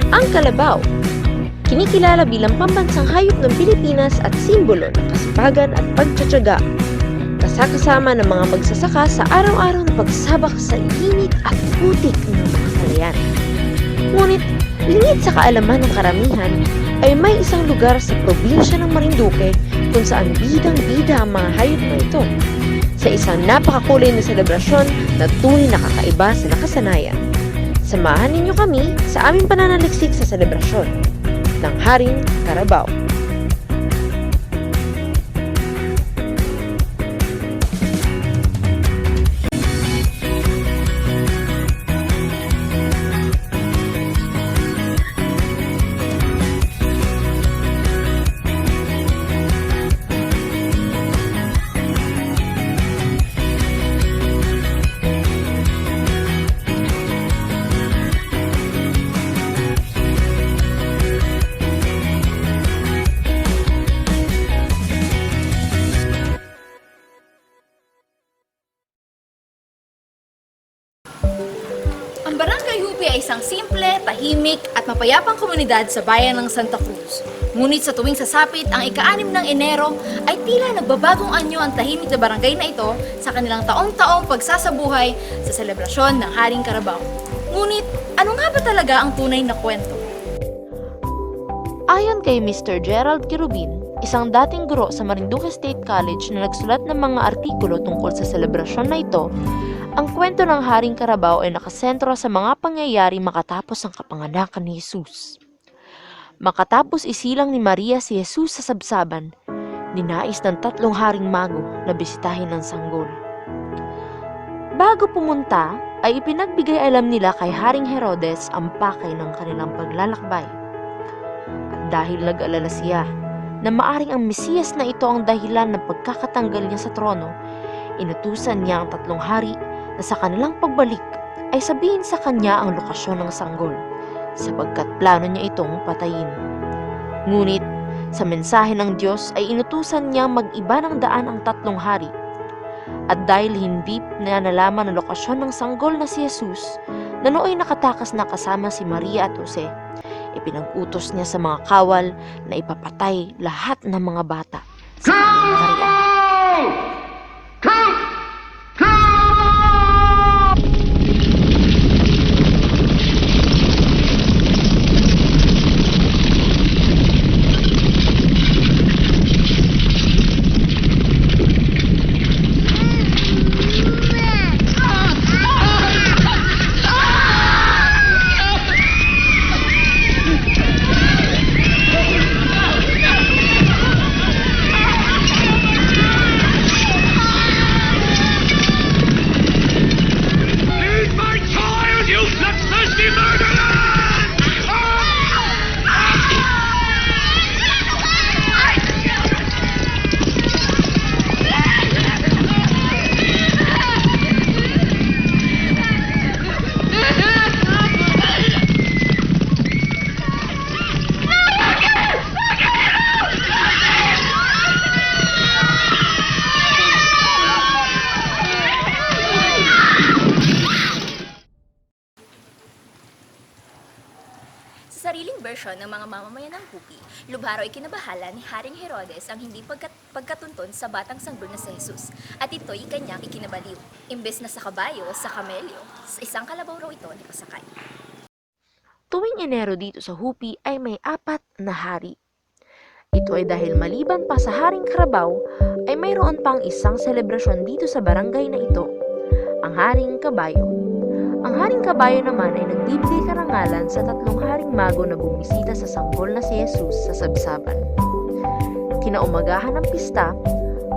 Ang kalabaw, kinikilala bilang pambansang hayop ng Pilipinas at simbolo ng kasipagan at pagtsatsaga. Kasama ng mga magsasaka sa araw-araw na pagsabak sa init at putik ng mga palayan. Ngunit, lingid sa kaalaman ng karamihan, ay may isang lugar sa probinsya ng Marinduque kung saan bidang-bida ang mga hayop na ito. Sa isang napakakulay na selebrasyon na tunay na kakaiba sa nakasanayan. Samahan ninyo kami sa aming pananaliksik sa selebrasyon ng Haring Carabao. Ang Barangay Hupi ay isang simple, tahimik at mapayapang komunidad sa bayan ng Santa Cruz. Ngunit sa tuwing sasapit ang ika-6 ng Enero ay tila nagbabagong anyo ang tahimik na barangay na ito sa kanilang taong-taong pagsasabuhay sa selebrasyon ng Haring Carabao. Ngunit ano nga ba talaga ang tunay na kwento? Ayon kay Mr. Gerald Kirubin, isang dating guro sa Marinduque State College na nagsulat ng mga artikulo tungkol sa selebrasyon na ito, ang kwento ng Haring Carabao ay nakasentro sa mga pangyayari makatapos ang kapanganakan ni Jesus. Makatapos isilang ni Maria si Jesus sa sabsaban, ninais ng 3 haring mago na bisitahin ang sanggol. Bago pumunta, ay ipinagbigay alam nila kay Haring Herodes ang pakay ng kanilang paglalakbay. At dahil nag-alala siya na maaring ang Mesiyas na ito ang dahilan ng pagkakatanggal niya sa trono, inutusan niya ang 3 hari na sa kanilang pagbalik ay sabihin sa kanya ang lokasyon ng sanggol sapagkat plano niya itong patayin. Ngunit sa mensahe ng Diyos ay inutusan niyang mag-iba ng daan ang 3 hari. At dahil hindi na nalaman ang lokasyon ng sanggol na si Jesus na nooy nakatakas na kasama si Maria at Jose, ipinag-utos niya sa mga kawal na ipapatay lahat ng mga bata sa kanyang harian. Sa sariling bersyon ng mga mamamayan ng Hupi, lubharo ay kinabahala ni Haring Herodes ang hindi pagkatunton sa batang sanggol na si Jesus at ito'y kanyang ikinabaliw. Imbes na sa kabayo, sa kamelyo, sa isang kalabaw raw ito nakasakay. Tuwing Enero dito sa Hupi ay may 4 na hari. Ito ay dahil maliban pa sa Haring Carabao ay mayroon pang isang selebrasyon dito sa barangay na ito, ang Haring Kabayo. Ang Haring Kabayo naman ay nagbibigay karangalan sa 3 haring mago na bumisita sa sanggol na si Jesus sa sabsaban. Kinaumagahan ng pista,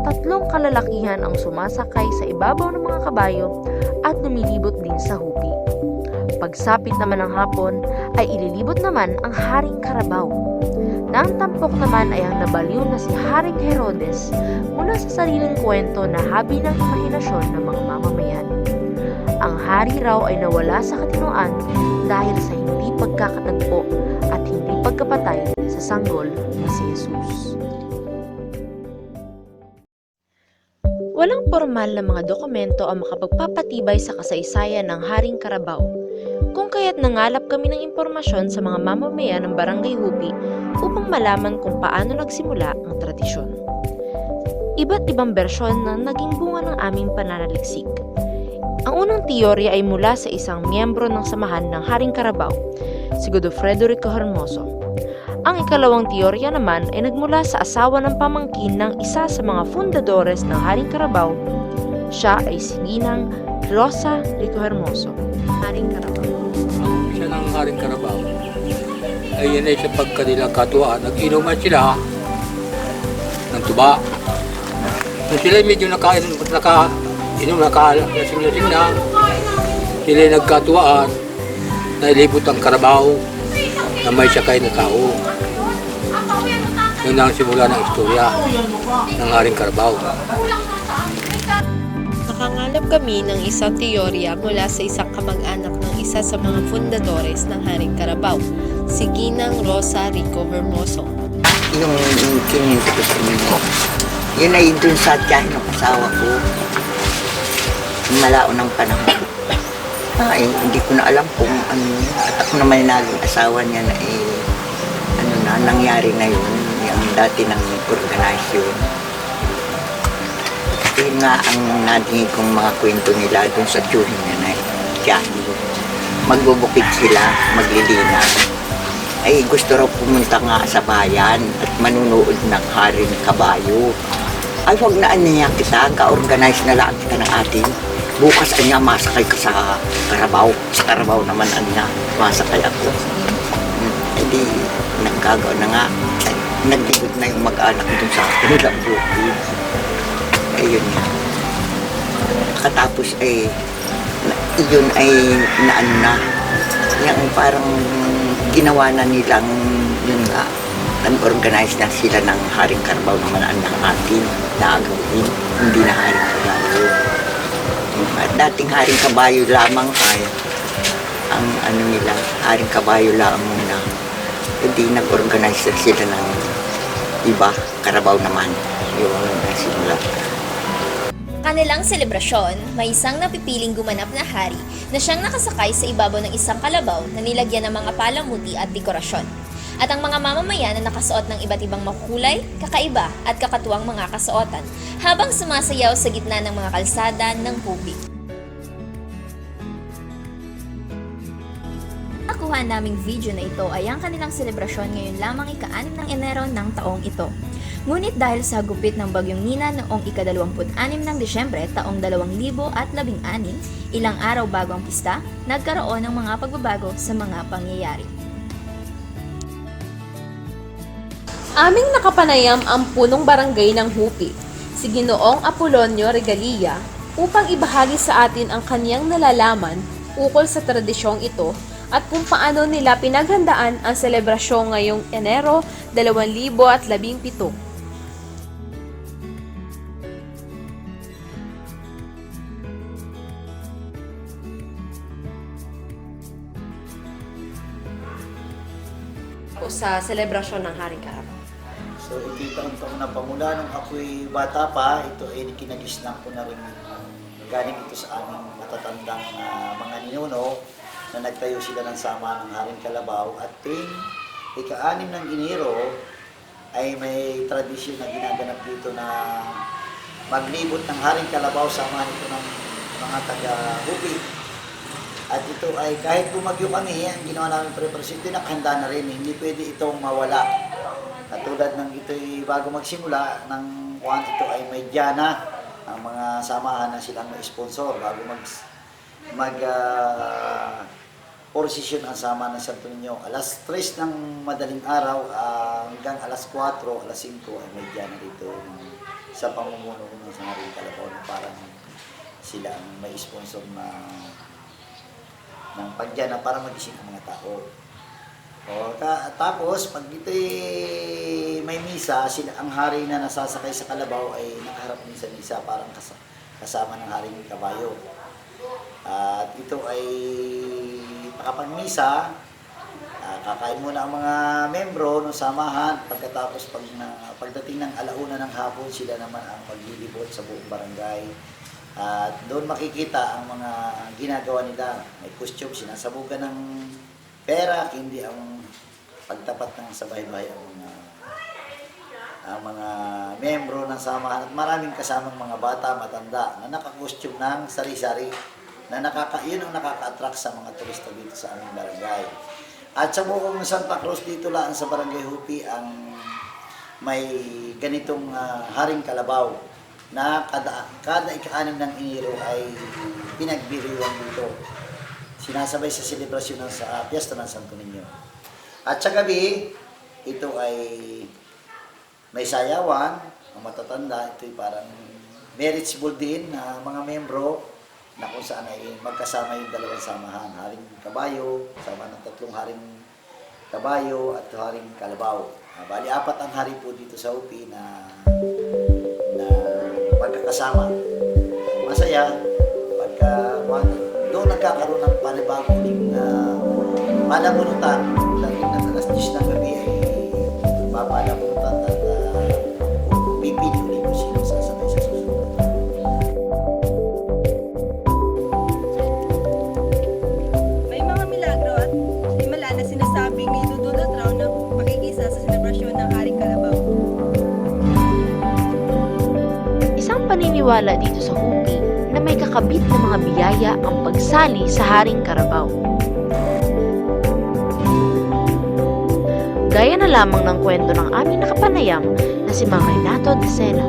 3 kalalakihan ang sumasakay sa ibabaw ng mga kabayo at lumilibot din sa Hupi. Pagsapit naman ng hapon ay ililibot naman ang Haring Carabao. Na ang tampok naman ay ang nabaliw na si Haring Herodes mula sa sariling kwento na habi ng imahinasyon ng mga mamamayan. Ang hari raw ay nawala sa katinoan dahil sa hindi pagkakatagpo at hindi pagkapatay sa sanggol na si Jesus. Walang formal na mga dokumento ang makapagpapatibay sa kasaysayan ng Haring Carabao. Kung kaya't nangalap kami ng impormasyon sa mga mamamayan ng Barangay Hupi upang malaman kung paano nagsimula ang tradisyon. Iba't ibang bersyon na naging bunga ng aming pananaliksik. Ang unang teorya ay mula sa isang miyembro ng samahan ng Haring Carabao, si Godofredo Rico Hermoso. Ang ikalawang teorya naman ay nagmula sa asawa ng pamangkin ng isa sa mga fundadores ng Haring Carabao. Siya ay si Ginang Rosa Rico Hermoso, Haring Carabao. Siya ng Haring Carabao. Ay yan ay sa pagkanilang katuwaan. Nag-inuman sila ng tuba. Nung sila medyo nakainom na, sila nagkatuwaan na ilibot ang Carabao na may sakay na tao. Yun ang simula ng istorya ng Haring Carabao. Nakangalap kami ng isang teorya mula sa isang kamag-anak ng isa sa mga fundadores ng Haring Carabao, si Ginang Rosa Rico Hermoso. Yung kininto ko sa inyo, yun ay dun sa tiyahin ng asawa ko. Malao ng panahon. Hindi ko na alam kung ano yun. At ako naman naging asawa niya na nangyari na yun. Yung dati ng organisasyon. Yun nga ang nadinig kong mga kwento nila dun sa tiyuhin niya na tiyahin. Magbubukid sila, maglilina. Ay gusto raw pumunta nga sa bayan at manunood ng Haring Kabayo. Ay wag na niya kita, ka-organize na lang kita ng atin. Bukas anya masakay ka sa Carabao. Sa Carabao naman anya masakay ako. Hindi nagkagawa na nga. Nagligod na yung mag-anak dun sa kanilang bukid. Ayun nga. Katapos yun ay naano na. Yung parang ginawa na nilang yun nga. Nag-organize na sila ng Haring Carabao naman ang atin na agawin. Hindi na Haring Kabayo. At dating Haring Kabayo lamang ay ang ano nila, Haring Kabayo lang muna. Hindi nag-organize na sila ng iba, Carabao naman. Yung simula. Kanilang selebrasyon, may isang napipiling gumanap na hari na siyang nakasakay sa ibabaw ng isang kalabaw na nilagyan ng mga palamuti at dekorasyon. At ang mga mamamayan na nakasuot ng iba't ibang makukulay, kakaiba at kakatuwang mga kasuotan habang sumasayaw sa gitna ng mga kalsada ng Hupi. Nakuha naming video na ito ay ang kanilang selebrasyon ngayon lamang ika-6 ng Enero ng taong ito. Ngunit dahil sa gupit ng Bagyong Nina noong ika-26 ng Disyembre taong 2016, ilang araw bago ang pista, nagkaroon ng mga pagbabago sa mga pangyayari. Aming nakapanayam ang punong barangay ng Hupi, si Ginoong Apolonio Regalia, upang ibahagi sa atin ang kaniyang nalalaman ukol sa tradisyong ito at kung paano nila pinaghandaan ang selebrasyon ngayong Enero 2017. Sa selebrasyon ng Haring Carabao. So ito'y taon-taon na pamula nung ako'y bata pa, ito ay kinagisnan ko na rin galing ito sa aming matatandang mga ninuno na nagtayo sila ng sama ng Haring Carabao at tuwing ika-6 ng Enero ay may tradisyon na ginaganap dito na maglibot ng Haring Carabao samahan ito ng mga taga-Hupi. At ito ay kahit bumagyo kami, ang ginawa namin preparasyon, ito nakahanda na rin. Hindi pwede itong mawala. Katulad ng ito bago magsimula, ng kuwan ito ay may diyana. Ang mga samahan na silang may sponsor bago prosesyon ang sama ng Santo Niño. Alas 3 ng madaling araw hanggang alas 4, alas 5 ay may diyana dito sa pamumuno ng Haring Carabao na parang sila ang may sponsor na ng pagdyan para magising ang mga tao. Tapos, pag ito'y may misa, ang hari na nasasakay sa kalabaw ay nakaharap din sa misa parang kasama ng Haring Kabayo. At ito ay pakapag-misa, kakain muna ang mga membro ng samahan. Pagkatapos, pagdating ng alauna ng hapon, sila naman ang maglilibot sa buong barangay. At doon makikita ang mga ginagawa nila. May costume, sinasabugan ng pera, hindi ang pagtapat ng sabay-bay ang mga membro ng samahan at maraming kasamang mga bata, matanda na naka-costume ng sari-sari na yun ang nakaka-attract sa mga turista dito sa aming barangay. At sa buong Santa Cruz dito lang sa Barangay Hupi ang may ganitong Haring Kalabaw na kada ika-6 ng Enero ay pinagbiriwan dito. Sinasabay sa selebrasyon sa Piyesta ng Santo Niño. At sa gabi, ito ay may sayawan, ang matatanda, ito ay parang marriage ball din na mga membro na kung saan ay magkasama yung dalawang samahan, Haring Kabayo, sama ng 3 Haring Kabayo at Haring Kalabaw. Bali, 4 ang hari po dito sa Hupi na magkakasama. Masaya, doon nagkakaroon ng panibagong palamunutan, lalo na alas 10 ng gabi ay papalamunutan at pipili ulit kung sino sasabay sa susunod. May mga milagro at himala na sinasabing idudulot raw na makikisa sa selebrasyon ng Haring Kalabaw. Isang paniniwala dito sa Hupi na may kakabit na mga biyaya ang pagsali sa Haring Karabaw. Gaya na lamang ng kwento ng aming nakapanayam na si Mang Renato de Sena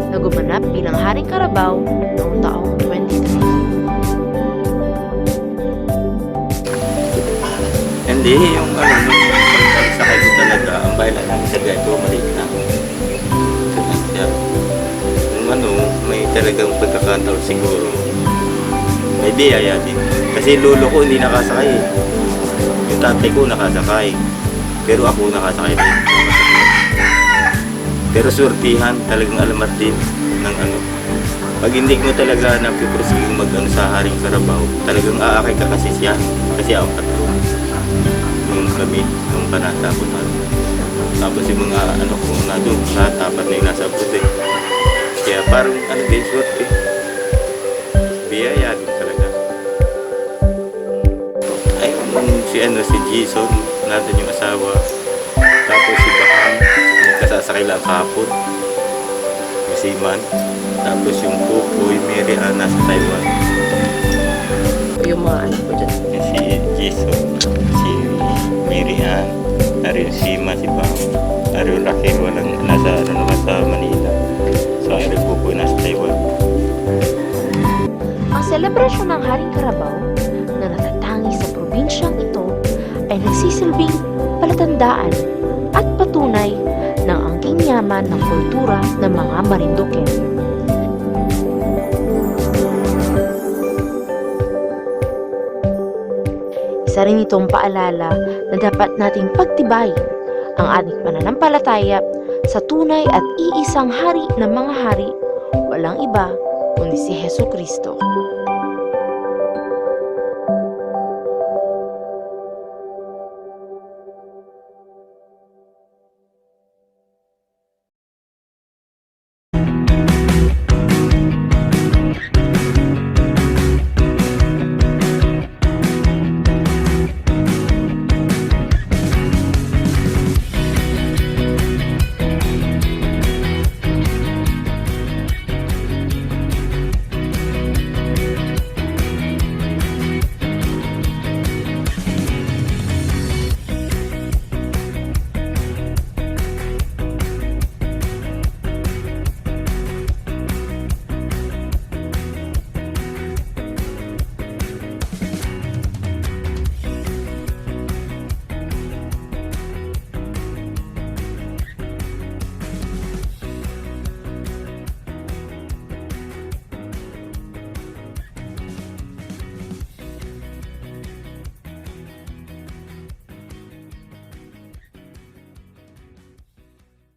na gumanap bilang Haring Karabaw noong taong 23. Hindi, yung pagsakay ko talaga, ang bahay lang namin sa gato, maliit na. Kaya, may talagang pagkakataon siguro. May biyaya din. Kasi lolo ko hindi nakasakay eh. Yung tatay ko nakasakay. Pero ako nakasakay din. Pero surtihan, talagang alamat din ng Pag hindi mo talaga napiprosiging sa Haring Karabaw, talagang aakay ka kasi siya. Kasi ang patron. Yung kami, yung panata ko na. Tapos yung mga ko na doon, tapat na yung nasa abroad eh. Kaya parang din, surti. Biyaya din talaga. Ay, si Jason, natin yung asawa. Tapos si Baham, nagkasasakay lang kahapon. Si Man. Tapos yung Pupoy, Mary Ann, nasa Taiwan. Yung mga anak mo dyan. Si Jason, si Mary Ann, narin si Man, si Baham. Narin Raquel, walang nasa sa Manila. So, ang Pupoy nasa Taiwan. Ang selebrasyon ng Haring Karabaw na natatangi sa probinsyang ito ay nagsisilbing palatandaan at patunay ng angking yaman ng kultura ng mga Marinduque. Isa rin itong paalala na dapat nating pagtibayin ang ating pananampalataya sa tunay at iisang hari ng mga hari, walang iba kundi si Jesucristo.